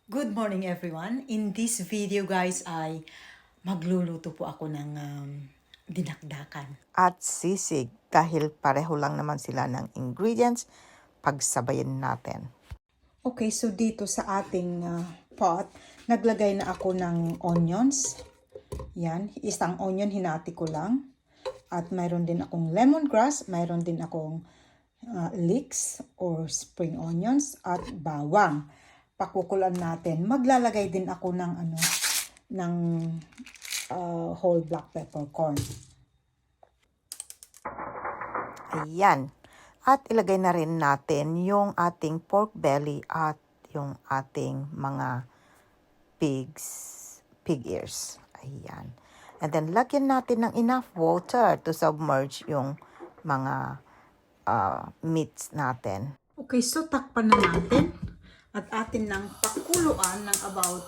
Good morning everyone. In this video guys ay magluluto po ako ng dinakdakan. At sisig dahil pareho lang naman sila ng ingredients, pagsabayin natin. Okay, so dito sa ating pot, naglagay na ako ng onions. Yan, isang onion hinati ko lang. At mayroon din akong lemongrass, mayroon din akong leeks or spring onions at bawang. Pakukulan natin. Maglalagay din ako ng whole black peppercorn. Ayan. At ilagay na rin natin yung ating pork belly at yung ating mga pig ears. Ayan. And then lagyan natin ng enough water to submerge yung mga meats natin. Okay, so takpan na natin at atin nang pakuluan ng about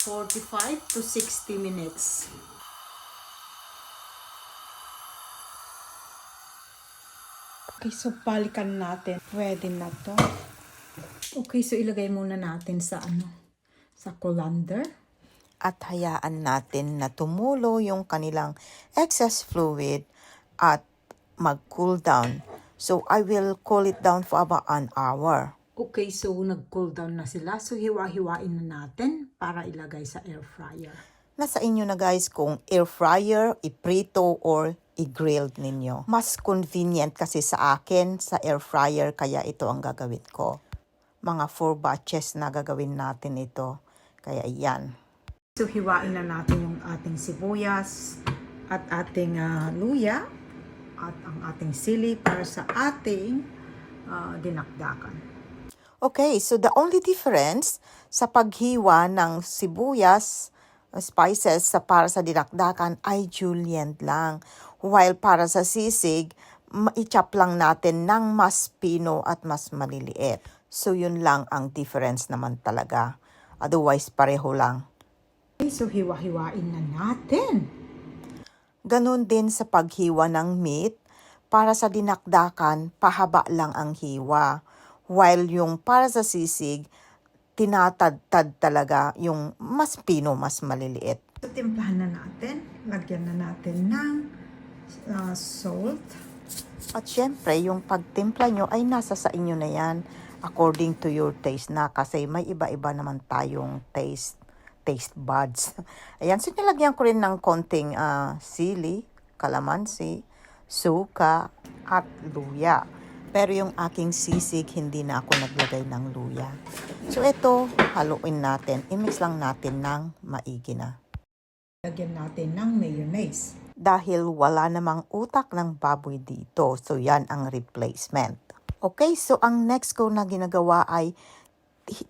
45 to 60 minutes. Okay, so balikan natin. Pwede na to. Okay, so ilagay muna natin sa colander. At hayaan natin na tumulo yung kanilang excess fluid at mag-cool down. So, I will cool it down for about an hour. Okay, so nag-cool down na sila. So, hiwa-hiwain na natin para ilagay sa air fryer. Nasa inyo na guys kung air fryer, iprito, or i-grilled ninyo. Mas convenient kasi sa akin sa air fryer kaya ito ang gagawin ko. Mga 4 batches na gagawin natin ito. Kaya yan. So, hiwain na natin yung ating sibuyas at ating luya at ang ating sili para sa ating dinakdakan. Okay, so the only difference sa paghiwa ng sibuyas, spices para sa dinakdakan ay julienne lang. While para sa sisig, i-chop lang natin ng mas pino at mas maliliit. So yun lang ang difference naman talaga. Otherwise, pareho lang. Okay, so hiwa-hiwain na natin. Ganon din sa paghiwa ng meat. Para sa dinakdakan, pahaba lang ang hiwa. While yung para sa sisig, tinatadtad talaga yung mas pino, mas maliliit. So, timplahan na natin. Lagyan na natin ng salt. At syempre, yung pagtimpla nyo ay nasa sa inyo na yan according to your taste na kasi may iba-iba naman tayong taste buds. Ayan, so nilagyan ko rin ng konting sili, kalamansi, suka, at luya. Pero yung aking sisig, hindi na ako naglagay ng luya. So ito, haluin natin. I-mix lang natin ng maigi na. Lagyan natin ng mayonnaise. Dahil wala namang utak ng baboy dito. So yan ang replacement. Okay, so ang next ko na ginagawa ay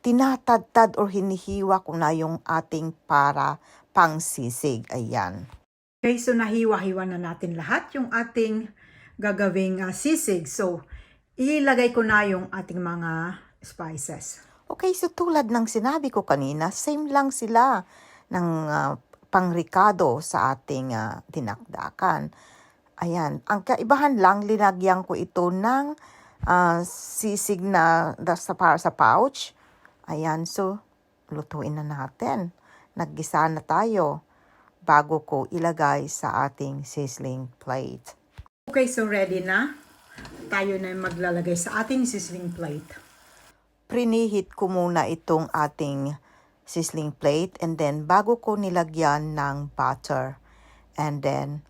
tinatadtad or hinihiwa ko na yung ating para pang sisig. Ayan. Okay, so nahiwa-hiwa na natin lahat yung ating gagawing sisig. So, ilagay ko na yung ating mga spices. Okay, so tulad ng sinabi ko kanina, same lang sila ng pangrikado sa ating dinakdakan. Ayan, ang kaibahan lang, linagyan ko ito ng sisig na para sa pouch. Ayan, so lutuin na natin. Naggisa na tayo bago ko ilagay sa ating sizzling plate. Okay, so ready na. Tayo na maglalagay sa ating sizzling plate. Prinihit ko muna itong ating sizzling plate and then bago ko nilagyan ng butter. And then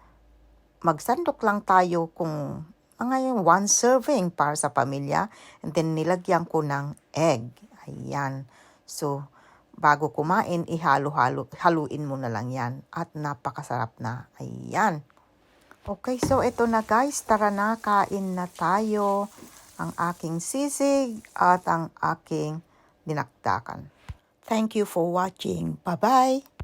magsandok lang tayo kung ngayon 1 serving para sa pamilya and then nilagyan ko ng egg. Ayan. So bago kumain, haluin mo na lang yan at napakasarap na. Ayan. Okay, so ito na guys, tara na, kain na tayo. Ang aking sisig at ang aking dinakdakan. Thank you for watching. Bye-bye!